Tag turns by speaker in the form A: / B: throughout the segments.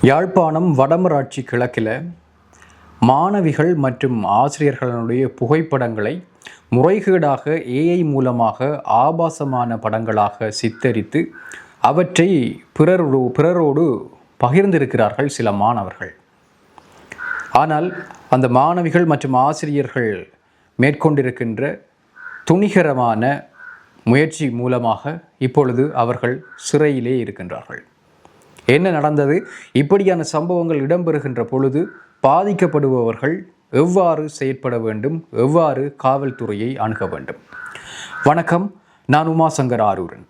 A: யாழ்ப்பாணம் வடமராட்சி கிழக்கில் மாணவிகள் மற்றும் ஆசிரியர்களுடைய புகைப்படங்களை முறைகேடாக ஏஐ மூலமாக ஆபாசமான படங்களாக சித்தரித்து அவற்றை பிறரோடு பகிர்ந்திருக்கிறார்கள் சில மாணவர்கள். ஆனால் அந்த மாணவிகள் மற்றும் ஆசிரியர்கள் மேற்கொண்டிருக்கின்ற துணிகரமான முயற்சி மூலமாக இப்பொழுது அவர்கள் சிறையிலே இருக்கின்றார்கள். என்ன நடந்தது? இப்படியான சம்பவங்கள் இடம்பெறுகின்ற பொழுது பாதிக்கப்படுபவர்கள் எவ்வாறு செயற்பட வேண்டும், எவ்வாறு காவல்துறையை அணுக வேண்டும்? வணக்கம், நான் உமாசங்கர் ஆரூரன்.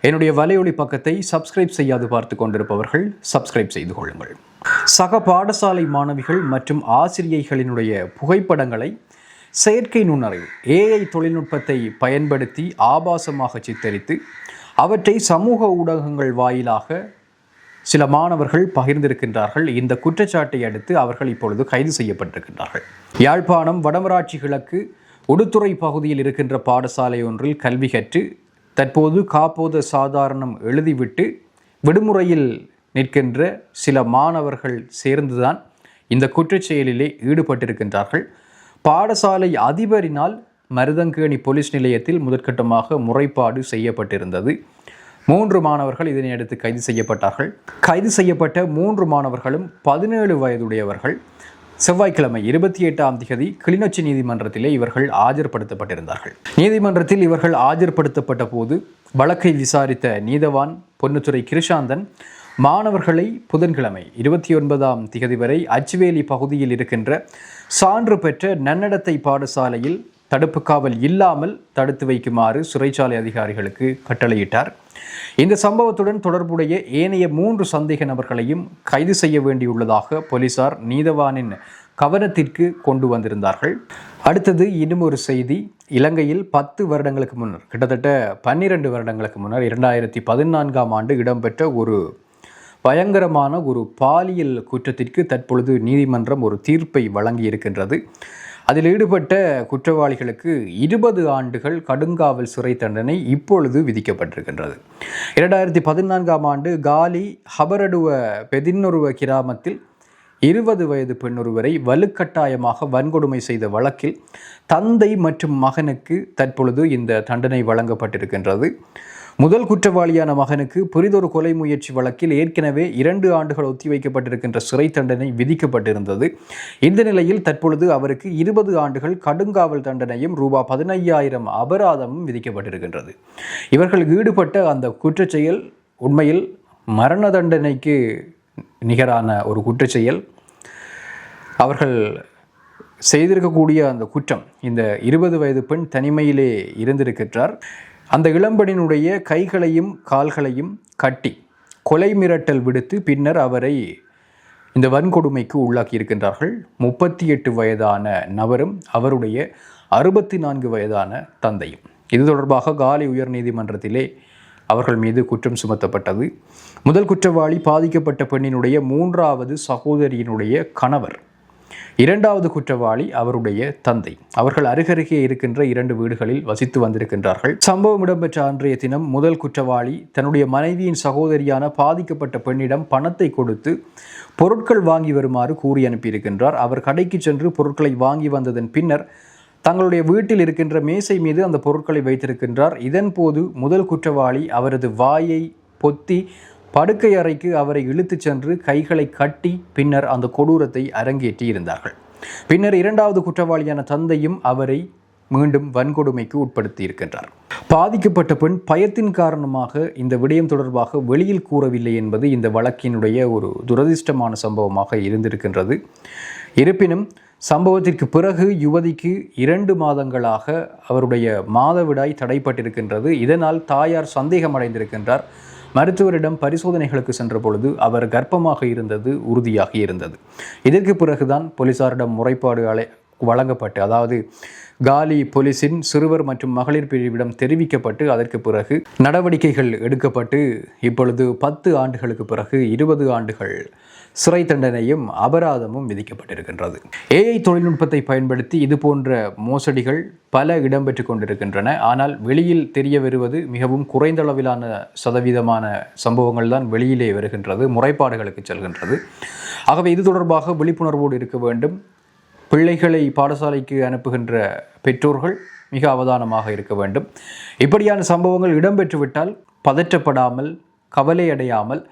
A: என்னுடைய வலையொலி பக்கத்தை சப்ஸ்கிரைப் செய்யாது பார்த்து கொண்டிருப்பவர்கள் சப்ஸ்கிரைப் செய்து கொள்ளுங்கள். சக பாடசாலை மாணவிகள் மற்றும் ஆசிரியைகளினுடைய புகைப்படங்களை செயற்கை நுண்ணறிவு ஏஐ தொழில்நுட்பத்தை பயன்படுத்தி ஆபாசமாக சித்தரித்து அவற்றை சமூக ஊடகங்கள் வாயிலாக சில மாணவர்கள் பகிர்ந்திருக்கின்றார்கள். இந்த குற்றச்சாட்டை அடுத்து அவர்கள் இப்பொழுது கைது செய்யப்பட்டிருக்கின்றார்கள். யாழ்ப்பாணம் வடமராட்சி கிழக்கு உடுத்துறை பகுதியில் இருக்கின்ற பாடசாலை ஒன்றில் கல்வி கற்று தற்போது காப்போத சாதாரணம் எழுதிவிட்டு விடுமுறையில் நிற்கின்ற சில மாணவர்கள் சேர்ந்துதான் இந்த குற்றச்செயலிலே ஈடுபட்டிருக்கின்றார்கள். பாடசாலை அதிபரினால் மருதங்கேணி போலீஸ் நிலையத்தில் முதற்கட்டமாக முறைப்பாடு செய்யப்பட்டிருந்தது. 3 மாணவர்கள் இதனை அடுத்து கைது செய்யப்பட்டார்கள். கைது செய்யப்பட்ட 3 மாணவர்களும் 17 வயதுடையவர்கள். செவ்வாய்க்கிழமை 28ஆம் தேதி கிளிநொச்சி நீதிமன்றத்திலே இவர்கள் ஆஜர்படுத்தப்பட்டிருந்தார்கள். நீதிமன்றத்தில் இவர்கள் ஆஜர்படுத்தப்பட்ட போது வழக்கை விசாரித்த நீதவான் பொன்னுத்துறை கிருஷாந்தன் மாணவர்களை புதன்கிழமை 29ஆம் தேதி வரை அச்சுவேலி பகுதியில் இருக்கின்ற சான்று பெற்ற நன்னடத்தை பாடசாலையில் தடுப்பு காவல் இல்லாமல் தடுத்து வைக்குமாறு சிறைச்சாலை அதிகாரிகளுக்கு கட்டளையிட்டார். இந்த சம்பவத்துடன் தொடர்புடைய ஏனைய 3 சந்தேக நபர்களையும் கைது செய்ய வேண்டியுள்ளதாக போலீசார் நீதவானின் கவனத்திற்கு கொண்டு வந்திருந்தார்கள். அடுத்தது இன்னும் ஒரு செய்தி. இலங்கையில் 10 வருடங்களுக்கு முன்னர், கிட்டத்தட்ட 12 வருடங்களுக்கு முன்னர் 2014ஆம் ஆண்டு இடம்பெற்ற ஒரு பயங்கரமான ஒரு பாலியல் குற்றத்திற்கு தற்பொழுது நீதிமன்றம் ஒரு தீர்ப்பை வழங்கி இருக்கின்றது. அதில் ஈடுபட்ட குற்றவாளிகளுக்கு 20 ஆண்டுகள் கடுங்காவல் சிறை தண்டனை இப்பொழுது விதிக்கப்பட்டிருக்கின்றது. 2014ஆம் ஆண்டு காலி ஹபரடுவ பெதின்னொருவ கிராமத்தில் 20 வயது பெண்ணொருவரை வலுக்கட்டாயமாக வன்கொடுமை செய்த வழக்கில் தந்தை மற்றும் மகனுக்கு தற்பொழுது இந்த தண்டனை வழங்கப்பட்டிருக்கின்றது. முதல் குற்றவாளியான மகனுக்கு புரிதொரு கொலை முயற்சி வழக்கில் ஏற்கனவே 2 ஆண்டுகள் ஒத்திவைக்கப்பட்டிருக்கின்ற சிறை தண்டனை விதிக்கப்பட்டிருந்தது. இந்த நிலையில் தற்பொழுது அவருக்கு 20 ஆண்டுகள் கடுங்காவல் தண்டனையும் ரூபாய் 15,000 அபராதமும் விதிக்கப்பட்டிருக்கின்றது. இவர்கள் ஈடுபட்ட அந்த குற்றச்செயல் உண்மையில் மரண தண்டனைக்கு நிகரான ஒரு குற்றச்செயல். அவர்கள் செய்திருக்கக்கூடிய அந்த குற்றம், இந்த 20 வயது பெண் தனிமையிலே இருந்திருக்கின்றார். அந்த இளம்பெண்ணினுடைய கைகளையும் கால்களையும் கட்டி கொலை மிரட்டல் விடுத்து பின்னர் அவரை இந்த வன்கொடுமைக்கு உள்ளாக்கி இருக்கின்றார்கள். 38 வயதான நபரும் அவருடைய 64 வயதான தந்தையும். இது தொடர்பாக காலி உயர் நீதிமன்றத்திலே அவர்கள் மீது குற்றம் சுமத்தப்பட்டது. முதல் குற்றவாளி பாதிக்கப்பட்ட பெண்ணினுடைய 3வது சகோதரியினுடைய கணவர். 2வது குற்றவாளி அவருடைய தந்தை. அவர்கள் அருகருகே இருக்கின்ற 2 வீடுகளில் வசித்து வந்திருக்கின்றார்கள். சம்பவம் இடம்பெற்ற அன்றைய தினம் முதல் குற்றவாளி தன்னுடைய மனைவியின் சகோதரியான பாதிக்கப்பட்ட பெண்ணிடம் பணத்தை கொடுத்து பொருட்கள் வாங்கி வருமாறு கூறி அனுப்பியிருக்கின்றார். அவர் கடைக்கு சென்று பொருட்களை வாங்கி வந்ததன் பின்னர் தங்களுடைய வீட்டில் இருக்கின்ற மேசை மீது அந்த பொருட்களை வைத்திருக்கின்றார். இதன் போது முதல் குற்றவாளி அவரது வாயை பொத்தி படுக்கை அறைக்கு அவரை இழுத்துச் சென்று கைகளை கட்டி பின்னர் அந்த கொடூரத்தை அரங்கேற்றி இருந்தார்கள். பின்னர் 2வது குற்றவாளியான தந்தையும் அவரை மீண்டும் வன்கொடுமைக்கு உட்படுத்தி இருக்கின்றார். பாதிக்கப்பட்ட பெண் பயத்தின் காரணமாக இந்த விடயம் தொடர்பாக வெளியில் கூறவில்லை என்பது இந்த வழக்கினுடைய ஒரு துரதிர்ஷ்டமான சம்பவமாக இருந்திருக்கின்றது. இருப்பினும் சம்பவத்திற்கு பிறகு யுவதிக்கு 2 மாதங்களாக அவருடைய மாதவிடாய் தடைப்பட்டிருக்கின்றது. இதனால் தாயார் சந்தேகமடைந்திருக்கின்றார். மருத்துவரிடம் பரிசோதனைகளுக்கு சென்ற பொழுது அவர் கர்ப்பமாக இருந்தது உறுதியாகி இருந்தது. இதற்கு பிறகுதான் போலீசாரிடம் முறைப்பாடு வழங்கப்பட்டு, அதாவது காலி போலீஸின் சிறுவர் மற்றும் மகளிர் பிரிவிடம் தெரிவிக்கப்பட்டு அதற்கு பிறகு நடவடிக்கைகள் எடுக்கப்பட்டு இப்பொழுது 10 ஆண்டுகளுக்கு பிறகு 20 ஆண்டுகள் சிறை தண்டனையும் அபராதமும் விதிக்கப்பட்டிருக்கின்றது. ஏஐ தொழில்நுட்பத்தை பயன்படுத்தி இது போன்ற மோசடிகள் பல இடம்பெற்று கொண்டிருக்கின்றன. ஆனால் வெளியில் தெரிய வருவது மிகவும் குறைந்த அளவிலான சதவீதமான சம்பவங்கள் தான் வெளியிலே வருகின்றது, முறைப்பாடுகளுக்கு செல்கின்றது. ஆகவே இது தொடர்பாக விழிப்புணர்வோடு இருக்க வேண்டும். பிள்ளைகளை பாடசாலைக்கு அனுப்புகின்ற பெற்றோர்கள் மிக அவதானமாக இருக்க வேண்டும். இப்படியான சம்பவங்கள் இடம்பெற்றுவிட்டால் பதற்றப்படாமல், கவலையடையாமல்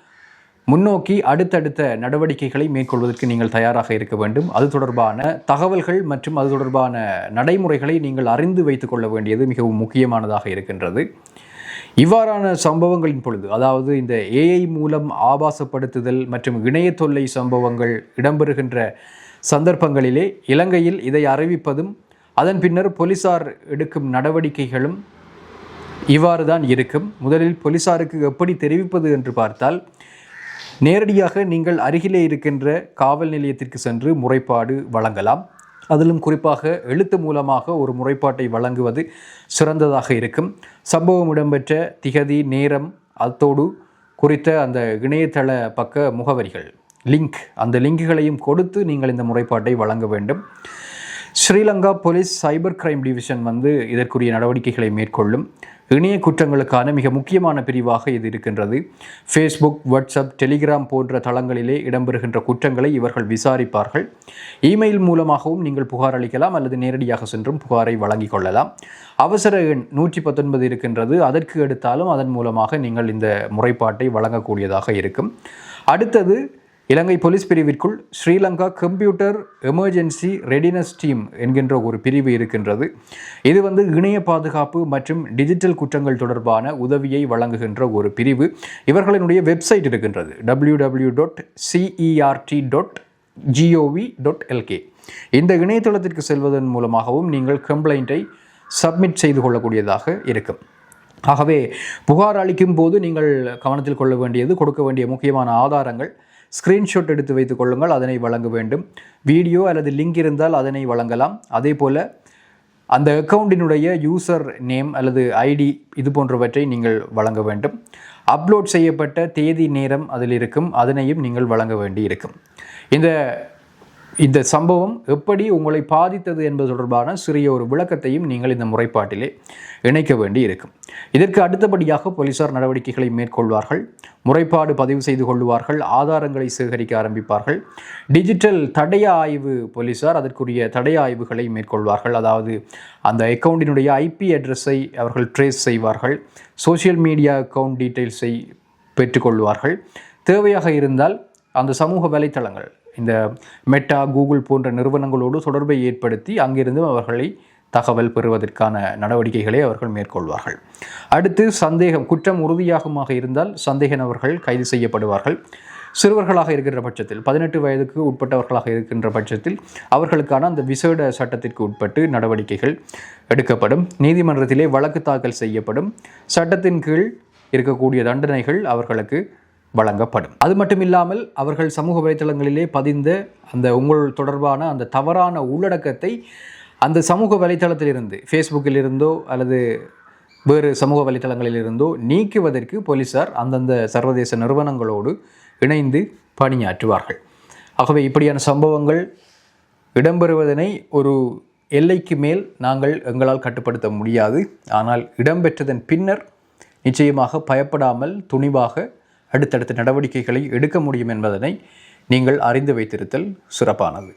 A: முன்னோக்கி அடுத்தடுத்த நடவடிக்கைகளை மேற்கொள்வதற்கு நீங்கள் தயாராக இருக்க வேண்டும். அது தொடர்பான தகவல்கள் மற்றும் அது தொடர்பான நடைமுறைகளை நீங்கள் அறிந்து வைத்துக் கொள்ள வேண்டியது மிகவும் முக்கியமானதாக இருக்கின்றது. இவ்வாறான சம்பவங்களின் பொழுது, அதாவது இந்த ஏஐ மூலம் ஆபாசப்படுத்துதல் மற்றும் இணைய தொல்லை சம்பவங்கள் இடம்பெறுகின்ற சந்தர்ப்பங்களிலே இலங்கையில் இதை அறிவிப்பதும் அதன் பின்னர் போலீசார் எடுக்கும் நடவடிக்கைகளும் இவ்வாறு தான் இருக்கும். முதலில் போலீசாருக்கு எப்படி தெரிவிப்பது என்று பார்த்தால், நேரடியாக நீங்கள் அருகிலே இருக்கின்ற காவல் நிலையத்திற்கு சென்று முறைப்பாடு வழங்கலாம். அதிலும் குறிப்பாக எழுத்து மூலமாக ஒரு முறைப்பாட்டை வழங்குவது சிறந்ததாக இருக்கும். சம்பவம் இடம்பெற்ற திகதி, நேரம், அத்தோடு குறித்த அந்த இணையதள பக்க முகவரிகள், அந்த லிங்குகளையும் கொடுத்து நீங்கள் இந்த முறைப்பாட்டை வழங்க வேண்டும். Sri Lanka police cyber crime division இதற்குரிய நடவடிக்கைகளை மேற்கொள்ளும். இணைய குற்றங்களுக்கான மிக முக்கியமான பிரிவாக இது இருக்கின்றது. ஃபேஸ்புக், வாட்ஸ்அப், டெலிகிராம் போன்ற தளங்களிலே இடம்பெறுகின்ற குற்றங்களை இவர்கள் விசாரிப்பார்கள். இமெயில் மூலமாகவும் நீங்கள் புகார் அளிக்கலாம் அல்லது நேரடியாக சென்றும் புகாரை வழங்கிக் கொள்ளலாம். அவசர எண் 119 இருக்கின்றது. அதற்கு எடுத்தாலும் அதன் மூலமாக நீங்கள் இந்த முறைப்பாட்டை வழங்கக்கூடியதாக இருக்கும். அடுத்தது, இலங்கை police பிரிவிற்குள் Sri Lanka computer emergency readiness team என்கின்ற ஒரு பிரிவு இருக்கின்றது. இது இணைய பாதுகாப்பு மற்றும் டிஜிட்டல் குற்றங்கள் தொடர்பான உதவியை வழங்குகின்ற ஒரு பிரிவு. இவர்களினுடைய வெப்சைட் இருக்கின்றது, www.cert.gov.lk. இந்த இணையதளத்திற்கு செல்வதன் மூலமாகவும் நீங்கள் கம்ப்ளைண்ட்டை சப்மிட் செய்து கொள்ளக்கூடியதாக இருக்கும். ஆகவே புகார் அளிக்கும் போது நீங்கள் கவனத்தில் கொள்ள வேண்டியது, கொடுக்க வேண்டிய முக்கியமான ஆதாரங்கள், ஸ்க்ரீன்ஷாட் எடுத்து வைத்துக் கொள்ளுங்கள், அதனை வழங்க வேண்டும். வீடியோ அல்லது லிங்க் இருந்தால் அதனை வழங்கலாம். அதே போல் அந்த அக்கௌண்டினுடைய யூசர் நேம் அல்லது ஐடி இது போன்றவற்றை நீங்கள் வழங்க வேண்டும். அப்லோட் செய்யப்பட்ட தேதி, நேரம் அதில் இருக்கும், அதனையும் நீங்கள் வழங்க வேண்டி இருக்கும். இந்த சம்பவம் எப்படி உங்களை பாதித்தது என்பது தொடர்பான சிறிய ஒரு விளக்கத்தையும் நீங்கள் இந்த முறைப்பாட்டிலே இணைக்க வேண்டி இருக்கும். இதற்கு அடுத்தபடியாக போலீசார் நடவடிக்கைகளை மேற்கொள்வார்கள். முறைப்பாடு பதிவு செய்து கொள்வார்கள். ஆதாரங்களை சேகரிக்க ஆரம்பிப்பார்கள். டிஜிட்டல் தடய ஆய்வு போலீசார் அதற்குரிய தடய ஆய்வுகளை மேற்கொள்வார்கள். அதாவது அந்த அக்கௌண்டினுடைய ஐபி அட்ரஸை அவர்கள் ட்ரேஸ் செய்வார்கள். சோசியல் மீடியா அக்கௌண்ட் டீட்டெயில்ஸை பெற்றுக்கொள்வார்கள். தேவையாக இருந்தால் அந்த சமூக வலைத்தளங்கள், இந்த மெட்டா, கூகுள் போன்ற நிறுவனங்களோடு தொடர்பை ஏற்படுத்தி அங்கிருந்து அவர்களை தகவல் பெறுவதற்கான நடவடிக்கைகளை அவர்கள் மேற்கொள்வார்கள். அடுத்து, குற்றம் உறுதியாகமாக இருந்தால் சந்தேக நபர்கள் கைது செய்யப்படுவார்கள். சிறுவர்களாக இருக்கின்ற பட்சத்தில், 18 வயதுக்கு உட்பட்டவர்களாக இருக்கின்ற பட்சத்தில் அவர்களுக்கான அந்த விசேட சட்டத்திற்கு உட்பட்டு நடவடிக்கைகள் எடுக்கப்படும். நீதிமன்றத்திலே வழக்கு தாக்கல் செய்யப்படும். சட்டத்தின் கீழ் இருக்கக்கூடிய தண்டனைகள் அவர்களுக்கு வழங்கப்படும். அது மட்டும் இல்லாமல் அவர்கள் சமூக வலைத்தளங்களிலே பதிந்த அந்த உங்கள் தொடர்பான அந்த தவறான உள்ளடக்கத்தை அந்த சமூக வலைத்தளத்திலிருந்து, ஃபேஸ்புக்கில் இருந்தோ அல்லது வேறு சமூக வலைத்தளங்களில் இருந்தோ நீக்குவதற்கு போலீசார் அந்தந்த சர்வதேச நிறுவனங்களோடு இணைந்து பணியாற்றுவார்கள். ஆகவே இப்படியான சம்பவங்கள் இடம்பெறுவதனை ஒரு எல்லைக்கு மேல் எங்களால் கட்டுப்படுத்த முடியாது. ஆனால் இடம்பெற்றதன் பின்னர் நிச்சயமாக பயப்படாமல் துணிவாக அடுத்தடுத்த நடவடிக்கைகளை எடுக்க முடியும் என்பதனை நீங்கள் அறிந்து வைத்திருத்தல் சிறப்பானது.